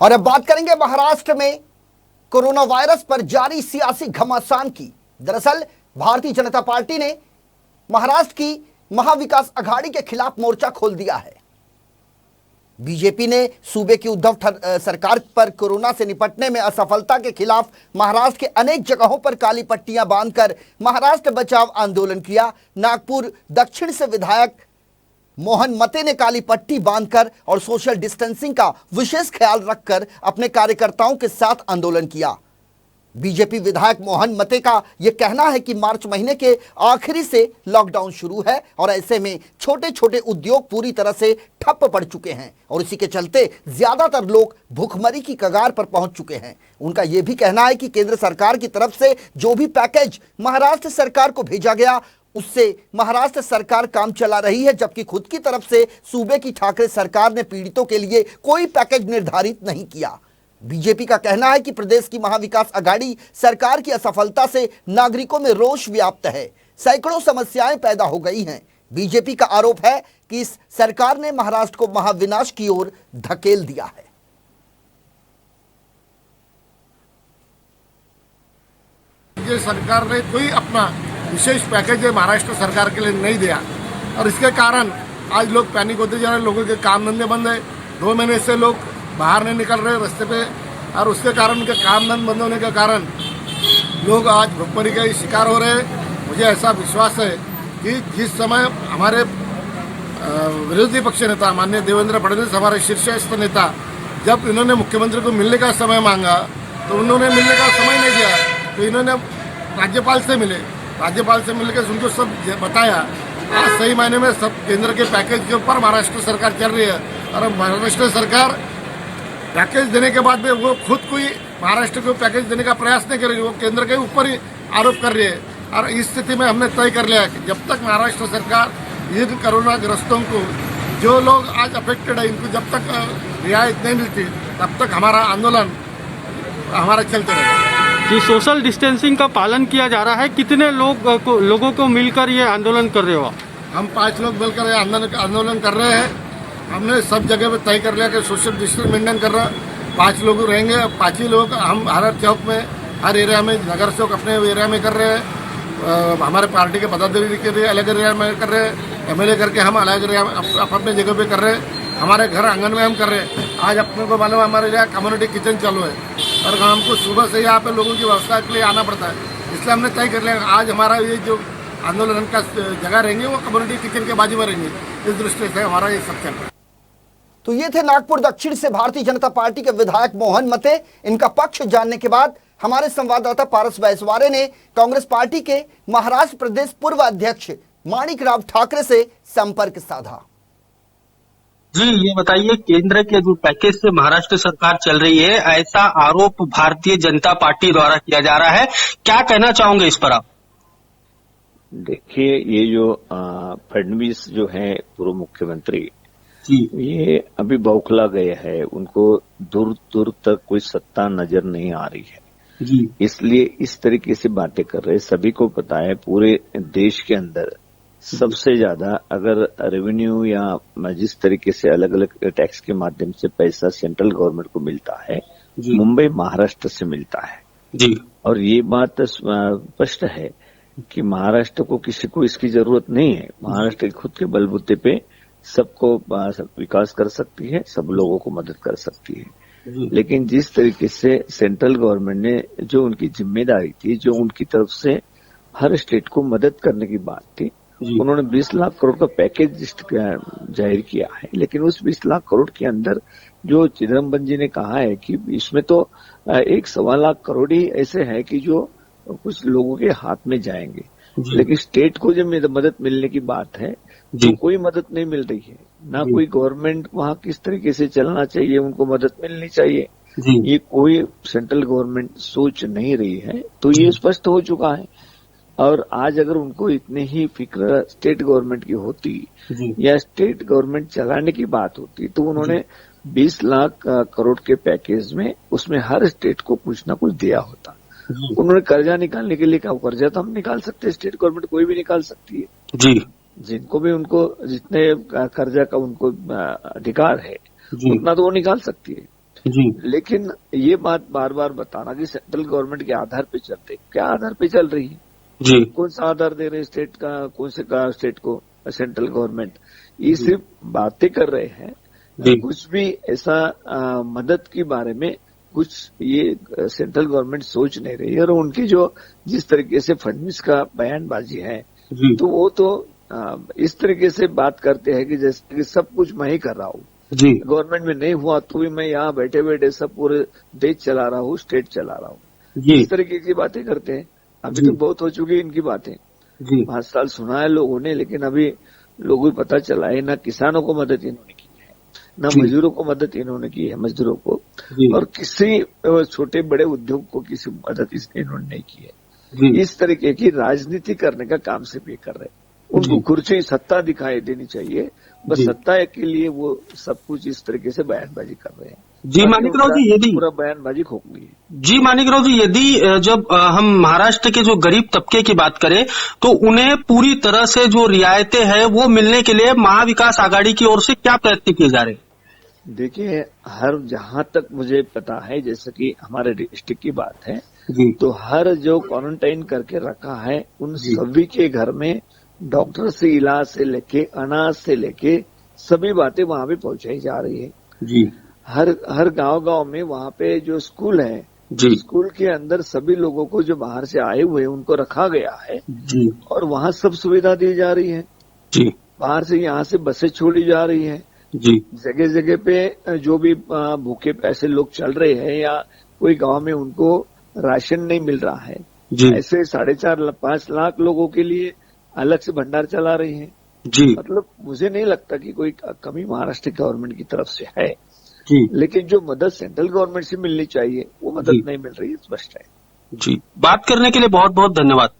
और अब बात करेंगे महाराष्ट्र में कोरोना वायरस पर जारी सियासी घमासान की। दरअसल भारतीय जनता पार्टी ने महाराष्ट्र की महाविकास अघाड़ी के खिलाफ मोर्चा खोल दिया है। बीजेपी ने सूबे की उद्धव सरकार पर कोरोना से निपटने में असफलता के खिलाफ महाराष्ट्र के अनेक जगहों पर काली पट्टियां बांधकर महाराष्ट्र बचाव आंदोलन किया। नागपुर दक्षिण से विधायक मोहन मते ने काली पट्टी बांधकर और सोशल डिस्टेंसिंग का विशेष ख्याल रखकर अपने कार्यकर्ताओं के साथ आंदोलन किया। बीजेपी विधायक मोहन मते का यह कहना है कि मार्च महीने के आखिरी से लॉकडाउन शुरू है और ऐसे में छोटे छोटे उद्योग पूरी तरह से ठप पड़ चुके हैं और इसी के चलते ज्यादातर लोग भूखमरी की कगार पर पहुंच चुके हैं। उनका यह भी कहना है कि केंद्र सरकार की तरफ से जो भी पैकेज महाराष्ट्र सरकार को भेजा गया उससे महाराष्ट्र सरकार काम चला रही है, जबकि खुद की तरफ से सूबे की ठाकरे सरकार ने पीड़ितों के लिए कोई पैकेज निर्धारित नहीं किया। बीजेपी का कहना है कि प्रदेश की महाविकास अघाड़ी सरकार की असफलता से नागरिकों में रोष व्याप्त है, सैकड़ों समस्याएं पैदा हो गई हैं। बीजेपी का आरोप है कि इस सरकार ने महाराष्ट्र को महाविनाश की ओर धकेल दिया है। ये सरकार ने कोई अपना विशेष पैकेज महाराष्ट्र सरकार के लिए नहीं दिया और इसके कारण आज लोग पैनिक होते जा रहे हैं। लोगों के काम धंधे बंद है, 2 महीने से लोग बाहर नहीं निकल रहे रास्ते पे और उसके कारण उनके काम धंधे बंद होने के कारण लोग आज भुखमरी का शिकार हो रहे हैं। मुझे ऐसा विश्वास है कि जिस समय हमारे विरोधी पक्ष नेता माननीय देवेंद्र फडणवीस हमारे शीर्षस्थ नेता जब इन्होंने मुख्यमंत्री को मिलने का समय मांगा तो उन्होंने मिलने का समय नहीं दिया, तो इन्होंने राज्यपाल से मिलकर उनको सब बताया। आज सही मायने में सब केंद्र के पैकेज के ऊपर महाराष्ट्र सरकार चल रही है और महाराष्ट्र सरकार पैकेज देने के बाद में वो खुद कोई महाराष्ट्र को पैकेज देने का प्रयास नहीं कर रही, वो केंद्र के ऊपर ही आरोप कर रही है। और इस स्थिति में हमने तय कर लिया कि जब तक महाराष्ट्र सरकार इन कोरोना ग्रस्तों को जो लोग आज अफेक्टेड है इनको जब तक रियायत नहीं मिलती तब तक हमारा आंदोलन हमारा चलते रहेगा। जी, सोशल डिस्टेंसिंग का पालन किया जा रहा है। कितने लोगों को मिलकर ये आंदोलन कर रहे हो? हम 5 लोग मिलकर आंदोलन कर रहे हैं। हमने सब जगह पे तय कर लिया कि सोशल डिस्टेंस मेंटेन कर रहा। 5 लोग रहेंगे, 5 ही लोग हम हर चौक में हर एरिया में नगर चौक अपने एरिया में कर रहे हैं। हमारे पार्टी के पदाधिकारी के लिए अलग एरिया में कर रहे हैं, MLA करके हम अलग एरिया अपने जगह पे कर रहे हैं। हमारे घर आंगन में हम कर रहे हैं। आज अपने को मालूम है हमारे यहाँ कम्युनिटी किचन चालू है और हमको सुबह से यहाँ पे लोगों की व्यवस्था के लिए आना पड़ता है, इसलिए हमने तय कर लिया आज हमारा ये जो आंदोलन का जगह रहेंगे वो कम्युनिटी किचन के बाजू में रहेंगे। इस दृष्टि से हमारा ये सब चल रहा है। तो ये थे नागपुर दक्षिण से भारतीय जनता पार्टी के विधायक मोहन मते। इनका पक्ष जानने के बाद हमारे संवाददाता पारस वैसवारे ने कांग्रेस पार्टी के महाराष्ट्र प्रदेश पूर्व अध्यक्ष माणिकराव ठाकरे से संपर्क साधा। जी, ये बताइए, केंद्र के जो पैकेज से महाराष्ट्र सरकार चल रही है ऐसा आरोप भारतीय जनता पार्टी द्वारा किया जा रहा है, क्या कहना चाहोगे इस पर आप? देखिए, ये जो फडणवीस जो है पूर्व मुख्यमंत्री ये अभी बौखला गए हैं, उनको दूर दूर तक कोई सत्ता नजर नहीं आ रही है जी। इसलिए इस तरीके से बातें कर रहे हैं। सभी को पता है पूरे देश के अंदर सबसे ज्यादा अगर रेवेन्यू या जिस तरीके से अलग अलग टैक्स के माध्यम से पैसा सेंट्रल गवर्नमेंट को मिलता है, मुंबई महाराष्ट्र से मिलता है जी। और ये बात स्पष्ट है कि महाराष्ट्र को किसी को इसकी जरूरत नहीं है। महाराष्ट्र खुद के बलबूते पे सबको विकास कर सकती है, सब लोगों को मदद कर सकती है। लेकिन जिस तरीके से सेंट्रल गवर्नमेंट ने जो उनकी जिम्मेदारी थी, जो उनकी तरफ से हर स्टेट को मदद करने की बात थी, उन्होंने 20 लाख करोड़ का पैकेज जाहिर किया है। लेकिन उस 20 लाख करोड़ के अंदर जो चिदम्बरम जी ने कहा है कि इसमें तो 1.25 लाख करोड़ ही ऐसे है कि जो कुछ लोगों के हाथ में जाएंगे, लेकिन स्टेट को जब मदद मिलने की बात है तो कोई मदद नहीं मिल रही है। ना कोई गवर्नमेंट वहां किस तरीके से चलना चाहिए, उनको मदद मिलनी चाहिए, ये कोई सेंट्रल गवर्नमेंट सोच नहीं रही है। तो ये स्पष्ट हो चुका है। और आज अगर उनको इतनी ही फिक्र स्टेट गवर्नमेंट की होती या स्टेट गवर्नमेंट चलाने की बात होती तो उन्होंने 20 लाख करोड़ के पैकेज में उसमें हर स्टेट को कुछ ना कुछ दिया होता। उन्होंने कर्जा निकालने के लिए कहा, कर्जा तो हम निकाल सकते हैं, स्टेट गवर्नमेंट कोई भी निकाल सकती है जी। जिनको भी उनको जितने कर्जा का उनको अधिकार है उतना तो वो निकाल सकती है। जी लेकिन ये बात बार बार बताना कि सेंट्रल गवर्नमेंट के आधार पे चलते, क्या आधार पे चल रही है? जी कौन सा आधार दे रहे स्टेट का, कौन से का स्टेट को सेंट्रल गवर्नमेंट? ये सिर्फ बातें कर रहे हैं, जी कुछ भी ऐसा मदद के बारे में कुछ ये सेंट्रल गवर्नमेंट सोच नहीं रही है। और उनकी जो जिस तरीके से फडणवीस का बयानबाजी है, जी तो वो तो इस तरीके से बात करते हैं कि जैसे कि सब कुछ मैं ही कर रहा हूँ, जी गवर्नमेंट में नहीं हुआ तो भी मैं यहाँ बैठे बैठे सब पूरे देश चला रहा हूँ, स्टेट चला रहा हूँ। जी इस तरीके की बातें करते हैं। अभी जी तो बहुत हो चुकी है इनकी बातें, जी 5 साल सुना है लोगों ने, लेकिन अभी लोगों को पता चला है ना किसानों को मदद इन्होंने की है, न जी। मजदूरों को मदद इन्होंने की है, मजदूरों को, जी और किसी छोटे बड़े उद्योग को किसी मदद इन्होंने नहीं की है। जी इस तरीके की राजनीति करने का काम सिर्फ ये कर रहे हैं। उनको जी। कुर्सी सत्ता दिखाई देनी चाहिए, बस जी। सत्ता के लिए वो सब कुछ इस तरीके से बयानबाजी कर रहे हैं। जी मानिकराव जी, यदि पूरा बयानबाजी खोखली है। जी मानिकराव जी, यदि जब हम महाराष्ट्र के जो गरीब तबके की बात करें तो उन्हें पूरी तरह से जो रियायतें हैं वो मिलने के लिए महाविकास आघाड़ी की ओर से क्या प्रयत्न किए जा रहे हैं? देखिए, हर जहां तक मुझे पता है, जैसे कि हमारे डिस्ट्रिक्ट की बात है, जी तो हर जो क्वारंटाइन करके रखा है उन जी। सभी के घर में डॉक्टर से इलाज से लेके अनाज से लेके सभी बातें वहां पे पहुंचाई जा रही है। जी हर गांव में वहां पे जो स्कूल है, जी स्कूल के अंदर सभी लोगों को जो बाहर से आए हुए हैं उनको रखा गया है, जी और वहां सब सुविधा दी जा रही है। जी बाहर से यहाँ से बसें छोड़ी जा रही है। जी जगह जगह पे जो भी भूखे पैसे लोग चल रहे हैं या कोई गांव में उनको राशन नहीं मिल रहा है, जी ऐसे 4.5-5 लाख लोगों के लिए अलग से भंडार चला रही है। जी मतलब मुझे नहीं लगता कि कोई कमी महाराष्ट्र गवर्नमेंट की तरफ से है, जी लेकिन जो मदद सेंट्रल गवर्नमेंट से मिलनी चाहिए वो जी। मदद नहीं मिल रही है, स्पष्ट है। जी। बात करने के लिए बहुत बहुत धन्यवाद।